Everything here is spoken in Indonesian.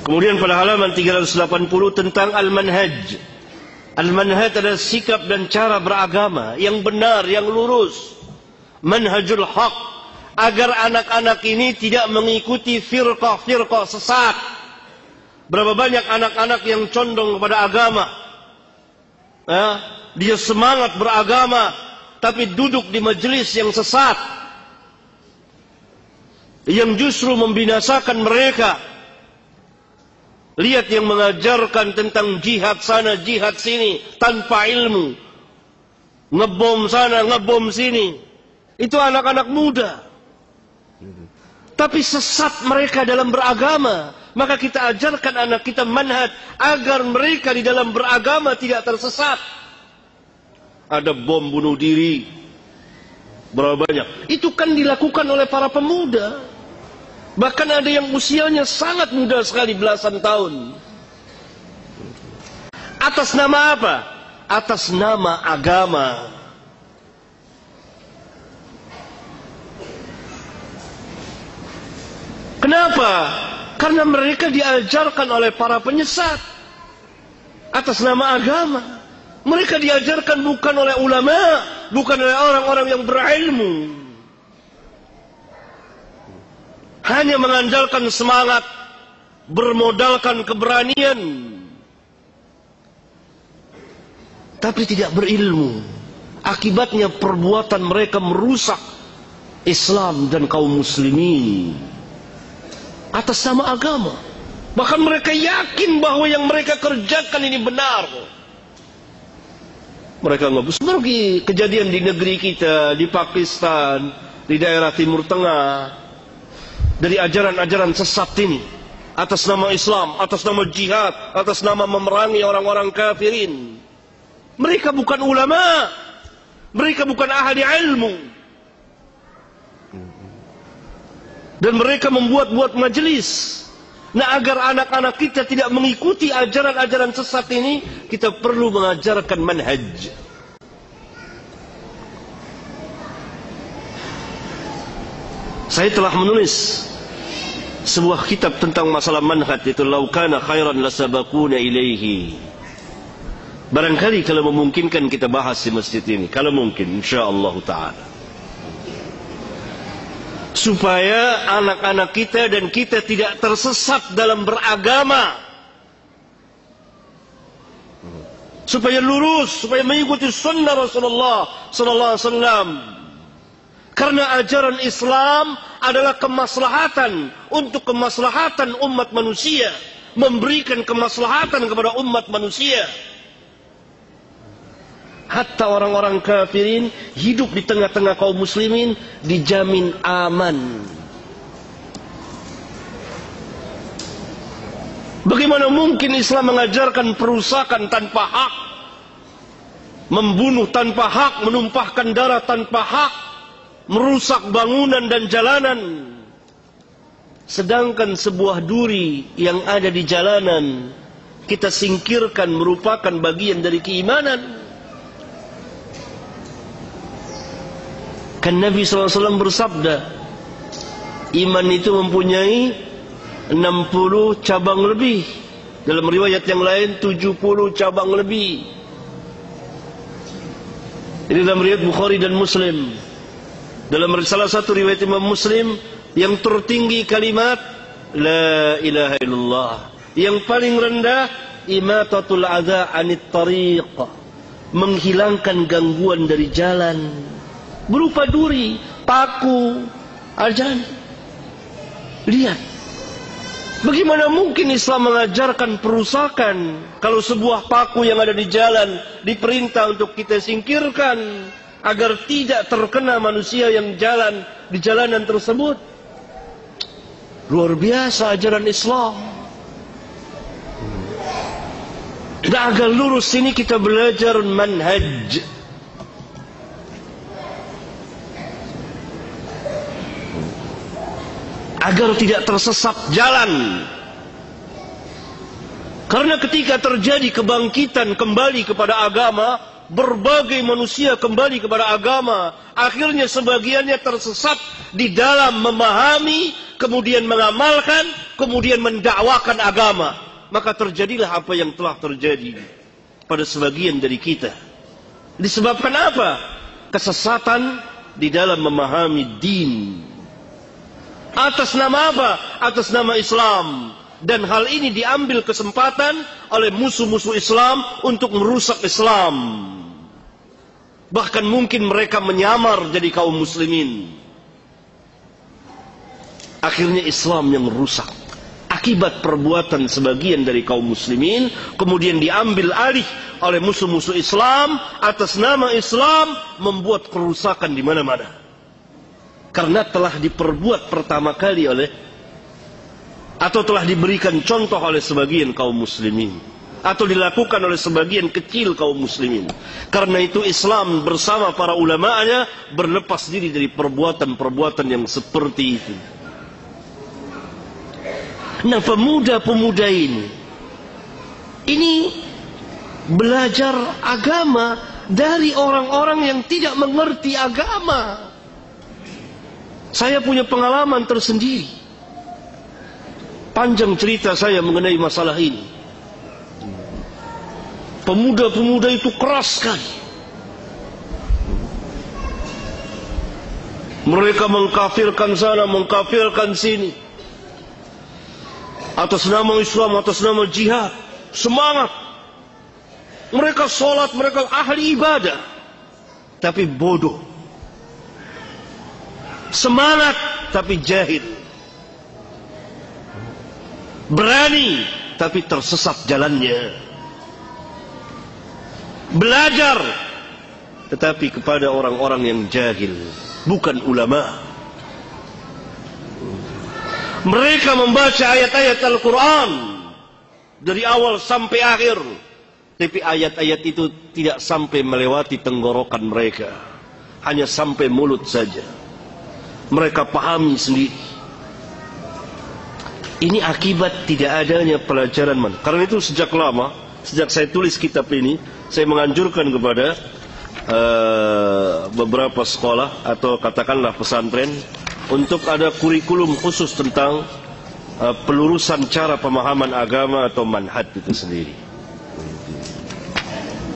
Kemudian pada halaman 380 tentang al-manhaj. Al-manhaj adalah sikap dan cara beragama yang benar, yang lurus. Manhajul haq, agar anak-anak ini tidak mengikuti firqah-firqah sesat. Berapa banyak anak-anak yang condong kepada agama, dia semangat beragama tapi duduk di majelis yang sesat, yang justru membinasakan mereka. Lihat yang mengajarkan tentang jihad sana, jihad sini, tanpa ilmu. Ngebom sana, ngebom sini. Itu anak-anak muda. Tapi sesat mereka dalam beragama. Maka kita ajarkan anak kita manhaj agar mereka di dalam beragama tidak tersesat. Ada bom bunuh diri. Berapa banyak? Itu kan dilakukan oleh para pemuda. Bahkan ada yang usianya sangat muda sekali, belasan tahun. Atas nama apa? Atas nama agama. Kenapa? Karena mereka diajarkan oleh para penyesat. Atas nama agama. Mereka diajarkan bukan oleh ulama, bukan oleh orang-orang yang berilmu. Hanya mengandalkan semangat, bermodalkan keberanian, tapi tidak berilmu. Akibatnya perbuatan mereka merusak Islam dan kaum muslimin atas nama agama. Bahkan mereka yakin bahwa yang mereka kerjakan ini benar. Mereka nggak seperti kejadian di negeri kita, di Pakistan, di daerah Timur Tengah. Dari ajaran-ajaran sesat ini, atas nama Islam, atas nama jihad, atas nama memerangi orang-orang kafirin. Mereka bukan ulama, mereka bukan ahli ilmu, dan mereka membuat-buat majelis. Nah, agar anak-anak kita tidak mengikuti ajaran-ajaran sesat ini, kita perlu mengajarkan manhaj. Saya telah menulis sebuah kitab tentang masalah manhaj, itu Lau kana khairan lasabaquna ilaihi. Barangkali kalau memungkinkan kita bahas di masjid ini, kalau mungkin, insyaallah taala, supaya anak-anak kita dan kita tidak tersesat dalam beragama, supaya lurus, supaya mengikuti sunnah Rasulullah sallallahu alaihi wasallam. Karena ajaran Islam adalah kemaslahatan untuk kemaslahatan umat manusia, memberikan kemaslahatan kepada umat manusia. Hatta orang-orang kafirin hidup di tengah-tengah kaum muslimin dijamin aman. Bagaimana mungkin Islam mengajarkan perusakan tanpa hak, membunuh tanpa hak, menumpahkan darah tanpa hak, merusak bangunan dan jalanan, sedangkan sebuah duri yang ada di jalanan kita singkirkan merupakan bagian dari keimanan. Kan Nabi SAW bersabda, iman itu mempunyai 60 cabang lebih, dalam riwayat yang lain 70 cabang lebih. Ini dalam riwayat Bukhari dan Muslim. Dalam salah satu riwayat Imam Muslim, yang tertinggi kalimat La ilaha illallah, yang paling rendah imatatul adza anit tariq, menghilangkan gangguan dari jalan, berupa duri, paku, ajan. Lihat, bagaimana mungkin Islam mengajarkan perusakan kalau sebuah paku yang ada di jalan diperintah untuk kita singkirkan agar tidak terkena manusia yang jalan di jalanan tersebut. Luar biasa ajaran Islam. Dan agar lurus ini kita belajar manhaj. Agar tidak tersesat jalan. Karena ketika terjadi kebangkitan kembali kepada agama, berbagai manusia kembali kepada agama, akhirnya sebagiannya tersesat di dalam memahami, kemudian mengamalkan, kemudian mendakwakan agama, maka terjadilah apa yang telah terjadi pada sebagian dari kita. Disebabkan apa? Kesesatan di dalam memahami din. Atas nama apa? Atas nama Islam. Dan hal ini diambil kesempatan oleh musuh-musuh Islam untuk merusak Islam. Bahkan mungkin mereka menyamar jadi kaum muslimin. Akhirnya Islam yang rusak akibat perbuatan sebagian dari kaum muslimin, kemudian diambil alih oleh musuh-musuh Islam atas nama Islam, membuat kerusakan di mana-mana. Karena telah diperbuat pertama kali oleh, atau telah diberikan contoh oleh sebagian kaum muslimin, atau dilakukan oleh sebagian kecil kaum muslimin. Karena itu Islam bersama para ulama'nya berlepas diri dari perbuatan-perbuatan yang seperti itu. Nah, pemuda-pemuda ini belajar agama dari orang-orang yang tidak mengerti agama. Saya punya pengalaman tersendiri. Panjang cerita saya mengenai masalah ini. Pemuda-pemuda itu keras sekali. Mereka mengkafirkan sana, mengkafirkan sini. Atas nama Islam, atas nama jihad. Semangat. Mereka sholat, mereka ahli ibadah. Tapi bodoh. Semangat, tapi jahil. Berani, tapi tersesat jalannya. Belajar, tetapi kepada orang-orang yang jahil, bukan ulama. Mereka membaca ayat-ayat Al-Quran dari awal sampai akhir, tapi ayat-ayat itu tidak sampai melewati tenggorokan mereka, hanya sampai mulut saja. Mereka pahami sendiri. Ini akibat tidak adanya pelajaran man. Karena itu sejak lama, sejak saya tulis kitab ini, saya menganjurkan kepada beberapa sekolah atau katakanlah pesantren untuk ada kurikulum khusus tentang pelurusan cara pemahaman agama atau manhaj itu sendiri.